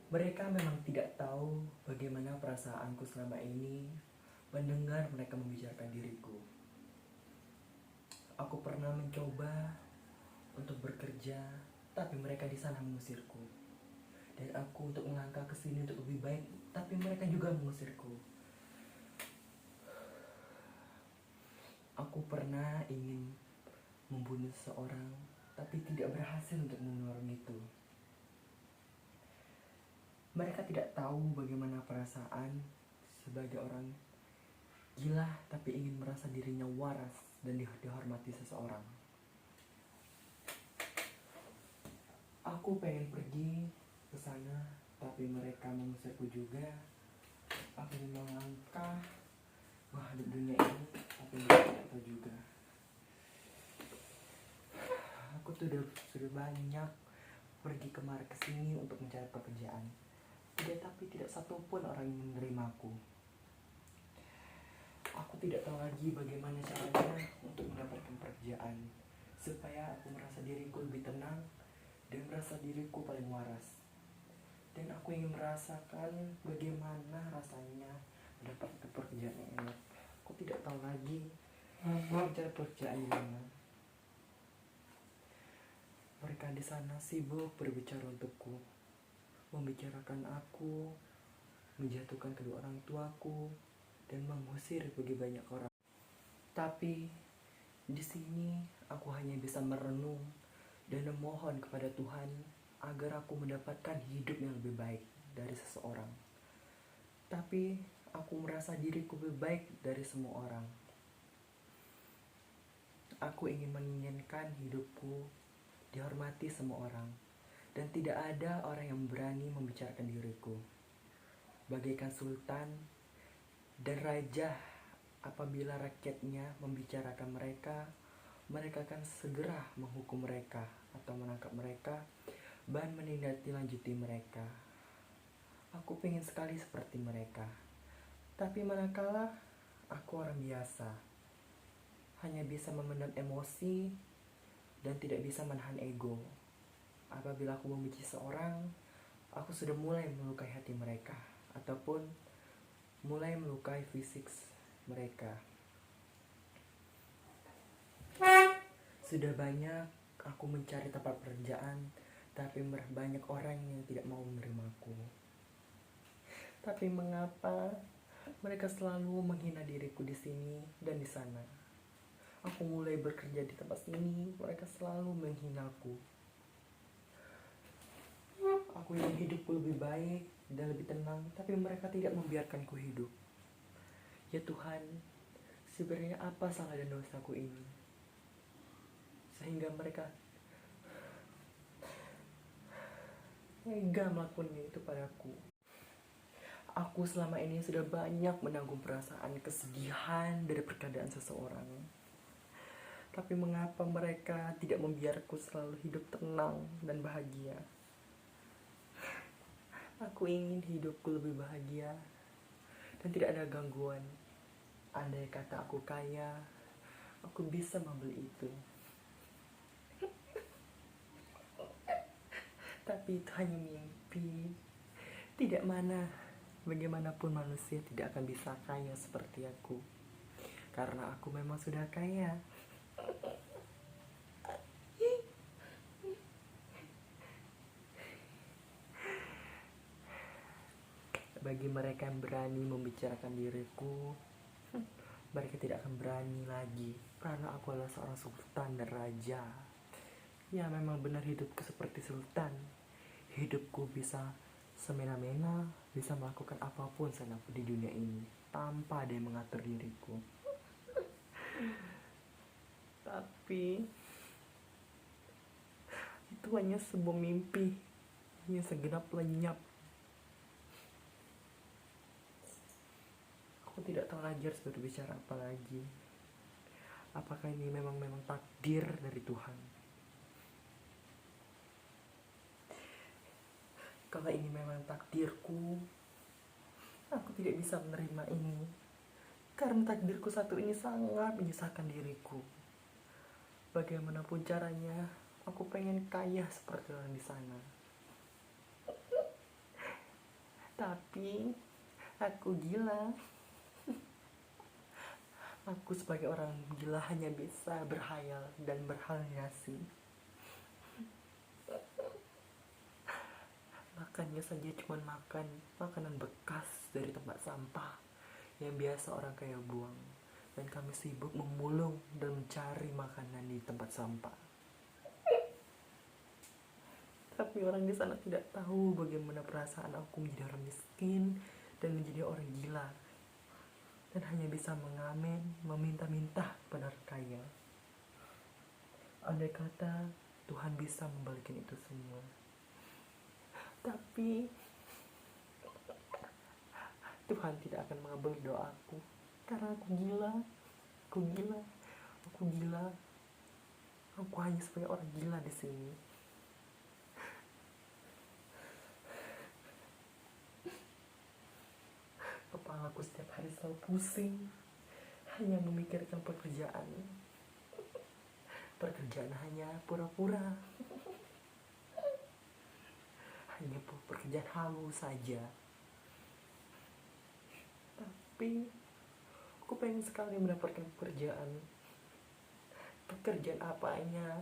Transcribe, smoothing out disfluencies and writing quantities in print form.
Mereka memang tidak tahu bagaimana perasaanku selama ini mendengar mereka membicarakan diriku. Aku pernah mencoba untuk bekerja, tapi mereka di sana mengusirku. Dan aku untuk melangkah ke sini untuk lebih baik, tapi mereka juga mengusirku. Aku pernah ingin membunuh seseorang, tapi tidak berhasil untuk membunuh orang itu. Mereka tidak tahu bagaimana perasaan sebagai orang gila tapi ingin merasa dirinya waras dan dihormati seseorang. Aku pengen pergi ke sana, tapi mereka mengusirku juga. Aku ingin melangkah menghadap dunia ini, tapi mereka tidak tahu juga. Aku sudah banyak pergi kemari ke sini untuk mencari pekerjaan. Tapi tidak satupun orang yang menerimaku. Aku tidak tahu lagi bagaimana caranya untuk mendapatkan pekerjaan supaya aku merasa diriku lebih tenang dan merasa diriku paling waras. Dan aku ingin merasakan bagaimana rasanya mendapatkan pekerjaan yang enak. Aku tidak tahu lagi mencari pekerjaan di mana. Mereka di sana sibuk berbicara untukku, membicarakan aku, menjatuhkan kedua orang tuaku, dan mengusir bagi banyak orang. Tapi di sini aku hanya bisa merenung dan memohon kepada Tuhan agar aku mendapatkan hidup yang lebih baik dari seseorang. Tapi aku merasa diriku lebih baik dari semua orang. Aku ingin menginginkan hidupku dihormati semua orang, dan tidak ada orang yang berani membicarakan diriku. Bagaikan sultan dan raja, apabila rakyatnya membicarakan mereka, mereka akan segera menghukum mereka atau menangkap mereka dan menindaklanjuti mereka. Aku pengen sekali seperti mereka, tapi manakala aku orang biasa, hanya bisa memendam emosi dan tidak bisa menahan ego. Apabila aku membenci seorang, aku sudah mulai melukai hati mereka ataupun mulai melukai fisik mereka. Sudah banyak aku mencari tempat pekerjaan, tapi banyak orang yang tidak mau menerimaku. Tapi mengapa mereka selalu menghina diriku di sini dan di sana? Aku mulai bekerja di tempat sini, mereka selalu menghinaku. Aku ingin hidupku lebih baik dan lebih tenang, tapi mereka tidak membiarkanku hidup. Ya Tuhan, sebenarnya apa salah dan dosaku ini? Sehingga mereka tega melakukannya itu padaku. Aku selama ini sudah banyak menanggung perasaan kesedihan dari perkataan seseorang. Tapi mengapa mereka tidak membiarku selalu hidup tenang dan bahagia? Aku ingin hidupku lebih bahagia dan tidak ada gangguan. Andai kata aku kaya, aku bisa membeli itu. Tapi itu hanya mimpi. Tidak mana, bagaimanapun manusia tidak akan bisa kaya seperti aku. Karena aku memang sudah kaya. Bagi mereka yang berani membicarakan diriku, mereka tidak akan berani lagi. Karena aku adalah seorang sultan dan raja. Ya memang benar hidupku seperti sultan. Hidupku bisa semena-mena, bisa melakukan apapun seenakku di dunia ini tanpa ada yang mengatur diriku. Tapi itu hanya sebuah mimpi, hanya segenap lenyap. Aku tidak tahu lagi harus berbicara apa lagi. Apakah ini memang takdir dari Tuhan? Kalau ini memang takdirku, aku tidak bisa menerima ini. Karena takdirku satu ini sangat menyusahkan diriku. Bagaimanapun caranya, aku pengen kaya seperti orang di sana. Tapi aku gila. Aku sebagai orang gila hanya bisa berhayal dan berhalusinasi. Makannya saja cuma makan makanan bekas dari tempat sampah yang biasa orang kaya buang. Dan kami sibuk memulung dan mencari makanan di tempat sampah. Tapi orang di sana tidak tahu bagaimana perasaan aku menjadi orang miskin dan menjadi orang gila. Dan hanya bisa mengamen, meminta-minta kepada orang kaya. Andai kata Tuhan bisa membalikkan itu semua. Tapi Tuhan tidak akan mengabulkan doaku. Karena aku gila. Aku gila. Aku gila. Aku hanya sebagai orang gila di sini. Kepalaku setiap hari selalu pusing. Hanya memikirkan pekerjaan. Pekerjaan hanya pura-pura. Hanya pekerjaan halu saja. Tapi aku pengen sekali mendapatkan pekerjaan. Pekerjaan apanya?